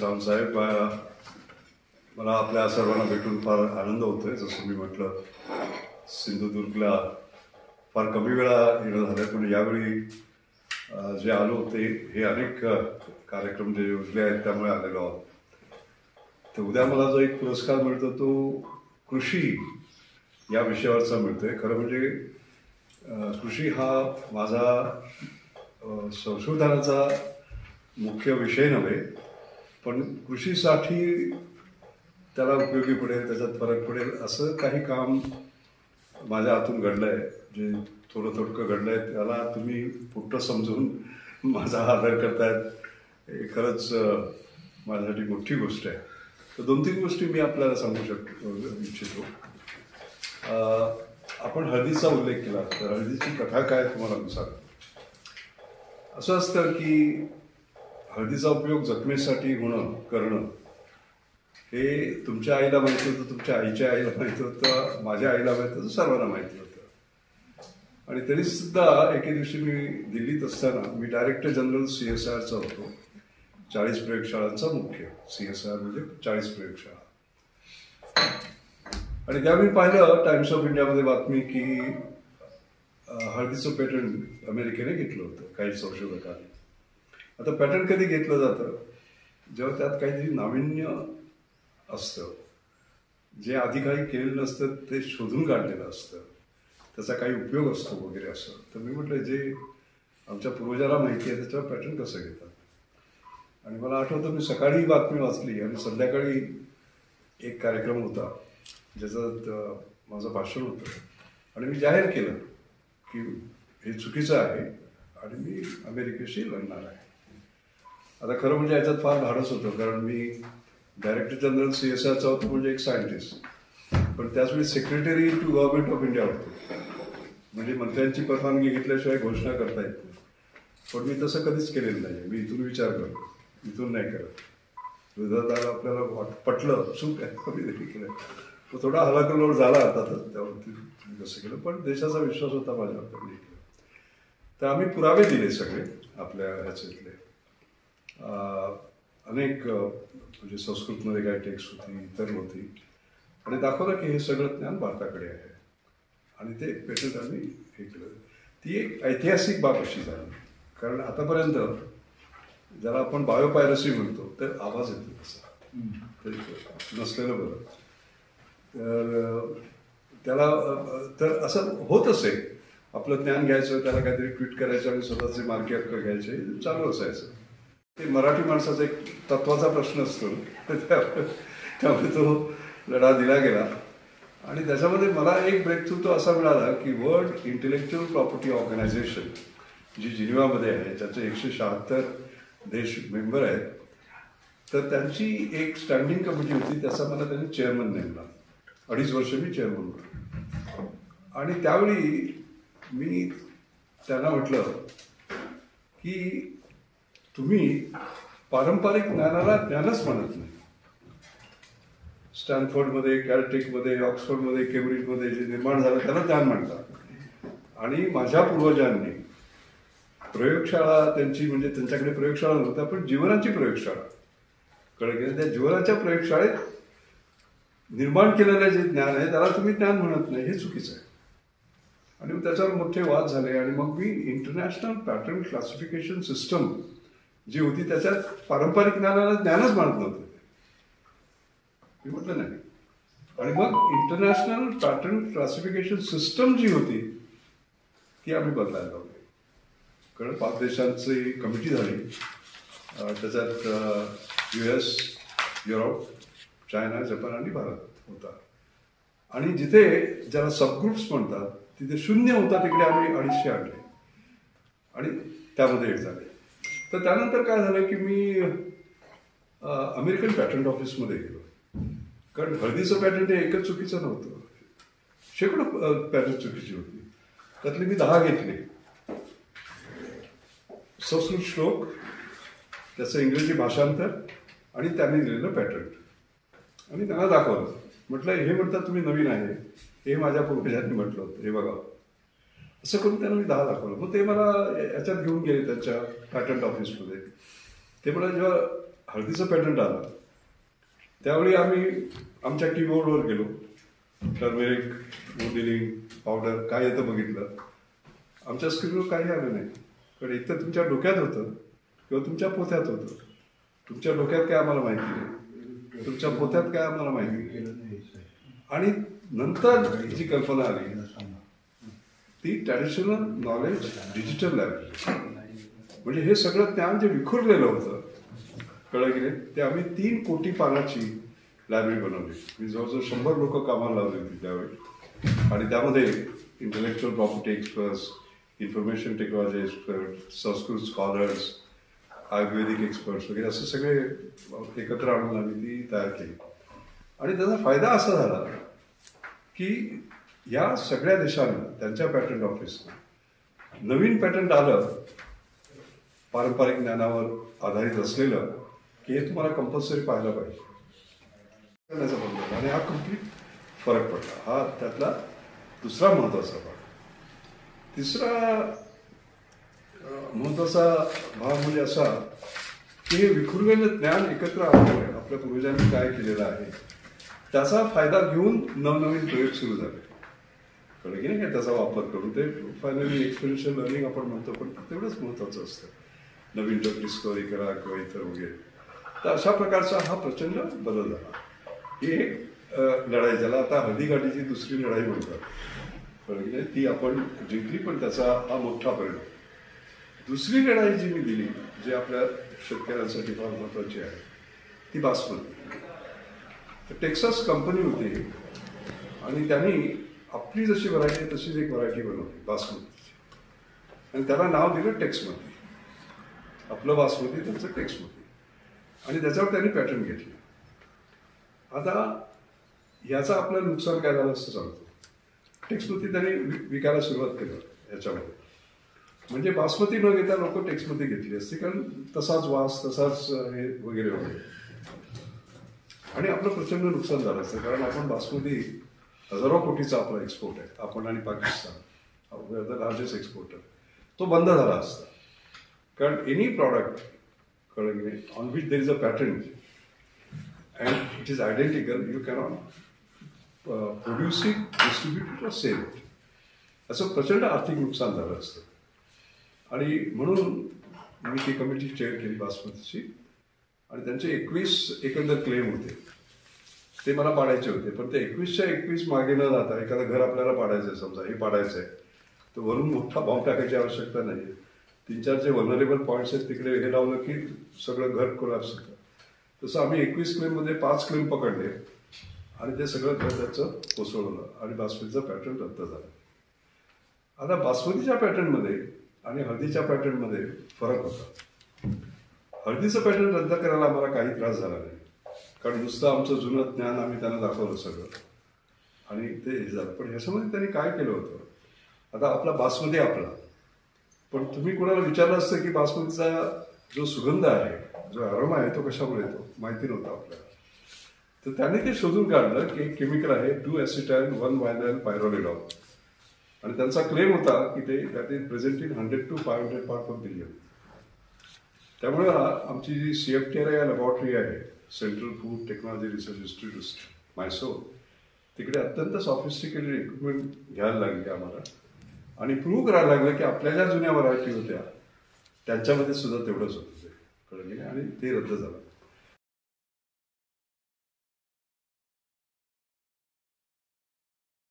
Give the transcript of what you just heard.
सावंतसाहेब, मला आपल्या सर्वांना भेटून फार आनंद होतोय. जसं मी म्हटलं, सिंधुदुर्गला फार कमी वेळा येणं झालं, पण यावेळी जे आलो ते हे अनेक कार्यक्रम जे योजले आहेत त्यामुळे आलेलो आहोत. तर उद्या मला जो एक पुरस्कार मिळतो तो कृषी या विषयावरचा मिळतोय. खरं म्हणजे कृषी हा माझा संशोधनाचा मुख्य विषय नव्हे, पण कृषीसाठी त्याला उपयोगी पडेल, त्याच्यात फरक पडेल असं काही काम माझ्या हातून घडलं आहे. जे थोडं थोडकं घडलं आहे त्याला तुम्ही पुट्ट समजून माझा आदर करतायत, हे खरंच माझ्यासाठी मोठी गोष्ट आहे. तर 2-3 गोष्टी मी आपल्याला सांगू इच्छितो. आपण हळदीचा उल्लेख केला, तर हळदीची कथा काय तुम्हाला मी सांगतो. असं असतं की हळदीचा उपयोग जखमेसाठी करणं हे तुमच्या आईला माहिती होतं, तुमच्या आईच्या आईला माहिती होतं, माझ्या आईला माहिती होतं, सर्वांना माहिती होतं. आणि तरी सुद्धा एके दिवशी मी दिल्लीत असताना, मी डायरेक्टर जनरल CSIRचा होतो, 40 प्रयोगशाळांचा मुख्य. CSIR म्हणजे 40 प्रयोगशाळा. आणि त्यावेळी पाहिलं टाइम्स ऑफ इंडियामध्ये बातमी की हळदीचं पेटंट अमेरिकेने घेतलं होतं काही संशोधकांनी. आता पॅटर्न कधी घेतलं जातं, जेव्हा त्यात काहीतरी नाविन्य असतं, जे आधी काही केलेलं नसतं ते शोधून काढलेलं असतं, त्याचा काही उपयोग असतो वगैरे असं. तर मी म्हटलं जे आमच्या पूर्वजाला माहिती आहे त्याच्यावर पॅटर्न कसं घेतात. आणि मला आठवतं मी सकाळी बातमी वाचली आणि संध्याकाळी एक कार्यक्रम होता ज्याच्यात माझं भाषण होतं आणि मी जाहीर केलं की हे चुकीचं आहे आणि मी अमेरिकेशी लढणार आहे. आता खरं म्हणजे याच्यात फार धाडस होतं, कारण मी डायरेक्टर जनरल CSIRचा होतो म्हणजे एक सायंटिस्ट, पण त्याचवेळी secretary to government of India होतो, म्हणजे मंत्र्यांची परवानगी घेतल्याशिवाय घोषणा करता येत नाही. पण मी तसं कधीच केलेलं नाही. मी इथून विचार करतो, इथून नाही करत. विधाताला आपल्याला पटलं चूक आहे कमी तरी केलं, तो थोडा हलाकलोड झाला आता त्यावरती कसं केलं, पण देशाचा विश्वास होता माझ्यावर, त्यांनी केलं. तर आम्ही पुरावे दिले सगळे आपल्या ह्याच्यातले. अनेक म्हणजे संस्कृतमध्ये काय टेक्स्ट होती, इतर होती, आणि दाखवलं की हे सगळं ज्ञान भारताकडे आहे. आणि ते पेटंट आम्ही हे केलं. ती एक ऐतिहासिक बाब अशी झाली, कारण आतापर्यंत ज्याला आपण बायोपायरसी म्हणतो तर आवाज येतो तसा नसलेलं बरं. तर त्याला तर असं होत असे, आपलं ज्ञान घ्यायचं, त्याला काहीतरी ट्विट करायचं आणि स्वतःचे मार्के हक्क घ्यायचे, चालू असायचं. ते मराठी माणसाचा एक तत्वाचा प्रश्न असतो, त्यामुळे तो लढा दिला गेला. आणि त्याच्यामध्ये मला एक ब्रेक थ्रू तो असा मिळाला की वर्ल्ड इंटेलेक्च्युअल प्रॉपर्टी ऑर्गनायझेशन जी जिनिव्हामध्ये आहे, ज्याचे 176 देश मेंबर आहेत, तर त्यांची एक स्टँडिंग कमिटी होती, त्याचा मला त्यांनी चेअरमन नेमला. 2.5 वर्ष मी चेअरमन होतो. आणि त्यावेळी मी त्यांना म्हटलं की तुम्ही पारंपरिक ज्ञानाला ज्ञानच म्हणत नाही. स्टॅनफोर्डमध्ये, कॅलटेकमध्ये, ऑक्सफोर्डमध्ये, केम्ब्रिजमध्ये जे निर्माण झालं त्याला ज्ञान म्हणतात. आणि माझ्या पूर्वजांनी प्रयोगशाळा त्यांची, म्हणजे त्यांच्याकडे प्रयोगशाळा नव्हत्या, पण जीवनाची प्रयोगशाळा कळलं, त्या जीवनाच्या प्रयोगशाळेत निर्माण केलेलं जे ज्ञान आहे त्याला तुम्ही ज्ञान म्हणत नाही, हे चुकीचं आहे. आणि मग त्याच्यावर मोठे वाद झाले. आणि मग मी इंटरनॅशनल पॅटर्न क्लासिफिकेशन सिस्टम जी होती त्याच्यात पारंपरिक ज्ञानाला ज्ञानच मानत नव्हते, मी म्हटलं नाही. आणि मग इंटरनॅशनल पॅटर्न क्लासिफिकेशन सिस्टम जी होती ती आम्ही बदलायला लावली. कारण 5 देशांची कमिटी झाली, त्याच्यात US, युरोप, चायना, जपान आणि भारत होता. आणि जिथे ज्याला सबग्रुप्स म्हणतात तिथे 0 होता, तिकडे आम्ही 250 आणले आणि त्यामध्ये एक झाले. तर त्यानंतर काय झालं की मी अमेरिकन पॅटंट ऑफिसमध्ये गेलो, कारण हळदीचं पॅटंट हे एकच चुकीचं नव्हतं, शेकडो पॅटंट चुकीची होती. त्यातले मी 10 घेतले. संस्कृत श्लोक, त्याचं इंग्रजी भाषांतर आणि त्यांनी दिलेलं पॅटंट. आणि त्यांना दाखवलं, म्हटलं हे म्हणतात तुम्ही नवीन आहे, हे माझ्या पूर्वजांनी म्हटलं होतं, हे बघा. असं करून त्यांना मी 10 दाखवलं. मग ते मला याच्यात घेऊन गेले त्यांच्या पॅटंट ऑफिसमध्ये. ते मला जेव्हा हळदीचं पॅटंट आलं त्यावेळी आम्ही आमच्या कीबोर्डवर गेलो, टर्मेरिक, मोडिलिंग पावडर काय येतं बघितलं. आमच्या स्क्रीनवर काही आलं नाही, कारण एकतर तुमच्या डोक्यात होतं किंवा तुमच्या पोत्यात होतं. तुमच्या डोक्यात काय आम्हाला माहिती नाही, तुमच्या पोत्यात काय आम्हाला माहिती नाही. आणि नंतर जी कल्पना आली ती ट्रॅडिशनल नॉलेज डिजिटल लायब्ररी. म्हणजे हे सगळं ज्ञान जे विखुरलेलं होतं, कळलं की नाही, ते आम्ही 3 कोटी पानाची लायब्ररी बनवली. मी जवळजवळ 100 लोक कामाला लावली होती त्यावेळी. आणि त्यामध्ये intellectual property experts, information technology expert, Sanskrit scholars, Ayurvedic experts वगैरे असे सगळे एकत्र आणून आम्ही ती तयार केली. आणि त्याचा फायदा असा झाला की या सगळ्या देशांना त्यांच्या पॅटंट ऑफिसनं नवीन पॅटंट आलं पारंपरिक ज्ञानावर आधारित असलेलं की हे तुम्हाला कंपल्सरी पाहायला पाहिजे करण्याचा बंद. आणि हा कम्प्लीट फरक पडला. हा त्यातला दुसरा महत्त्वाचा भाग. तिसरा महत्त्वाचा भाग म्हणजे असा की हे विखुरलेलं ज्ञान एकत्र आणल्यामुळे आपल्या पूर्वजांनी काय केलेलं आहे त्याचा फायदा घेऊन नवनवीन प्रयोग सुरू झाले. कळलं की नाही काय, त्याचा वापर करून ते फायनली एक्सपिरियन्शियल लर्निंग आपण म्हणतो, पण तेवढंच महत्त्वाचं असतं. नवीन ड्रग डिस्कवरी करा किंवा इतर वगैरे. तर अशा प्रकारचा हा प्रचंड बदल झाला. ही एक लढाई, ज्याला आता हळदीघाटीची दुसरी लढाई म्हणतात, कळलं की नाही, ती आपण जिंकली, पण त्याचा हा मोठा परिणाम. दुसरी लढाई जी मी दिली, जी आपल्या शेतकऱ्यांसाठी फार महत्त्वाची आहे, ती बासमती. तर टेक्सास कंपनी होती आणि त्यांनी आपली जशी व्हरायटी आहे तशीच एक व्हरायटी बनवली बासमतीची, आणि त्याला नाव दिलं टेक्समती. आपलं बासमती, त्यांचं टेक्समती. आणि त्याच्यावर त्यांनी पॅटर्न घेतलं. आता याचं आपलं नुकसान काय झालं असं सांगतो. टेक्समती त्यांनी विकायला सुरुवात केलं याच्यामध्ये. म्हणजे बासमती न घेता लोक टेक्समती घेतली असते, कारण तसाच वास, तसाच हे वगैरे वगैरे. आणि आपलं प्रचंड नुकसान झालं असतं, कारण आपण बासमती हजारो कोटीचा आपला एक्सपोर्ट आहे, आपण आणि पाकिस्तान द लार्जेस्ट एक्सपोर्टर. तो बंद झाला असता, कारण एनी प्रॉडक्ट, कळलं की नाही, on which there is a pattern and it is identical, you cannot produce it, distribute it, sell it. असं प्रचंड आर्थिक नुकसान झालं असतं. आणि म्हणून मी ती कमिटी चेअर केली बासमतीची. आणि त्यांचे 21 एकंदर क्लेम होते, ते मला पाडायचे होते. पण ते 21च्या 21 मागे न जाता, एखादं घर आपल्याला पाडायचं आहे, समजा हे पाडायचं आहे, तर वरून मोठा भाव टाकायची आवश्यकता नाही. 3-4 जे व्हलनरेबल पॉईंट्स आहेत तिकडे हे लावलं की सगळं घर कोलॅप्स होतं. तसं आम्ही 21 क्लेममध्ये 5 क्लेम पकडले आणि ते सगळं घर त्याचं कोसळवलं आणि बासमतीचा पॅटर्न रद्द झाला. आता बासमतीच्या पॅटर्नमध्ये आणि हळदीच्या पॅटर्नमध्ये फरक होता. हळदीचं पॅटर्न रद्द करायला आम्हाला काही त्रास झाला नाही, कारण नुसतं आमचं जुनं ज्ञान आम्ही त्यांना दाखवलं सगळं आणि ते हे झालं. पण ह्याच्यामध्ये त्यांनी काय केलं होतं, आता आपला बासमती आपला, पण तुम्ही कोणाला विचारलं असतं की बासमतीचा जो सुगंध आहे, जो अरोमा आहे, तो कशामुळे येतो, माहिती नव्हतं आपल्याला. तर त्यांनी ते शोधून काढलं की एक केमिकल आहे 2-एसिटाइल 1-वायनाइल पायरोलिडॉल. आणि त्यांचा क्लेम होता की ते that is present in 100 to 500 part per billion. त्यामुळे आमची जी CFTRI लॅबॉरेटरी आहे, central food technology research institute, Mysore, तिकडे अत्यंत सॉफिस्टिकेटेड इक्विपमेंट घ्यायला लागली आम्हाला. आणि प्रूव्ह करायला लागलं की आपल्या ज्या जुन्या व्हरायटी होत्या त्यांच्यामध्ये सुद्धा तेवढंच होतं ते, कळलं की नाही, आणि ते रद्द झालं.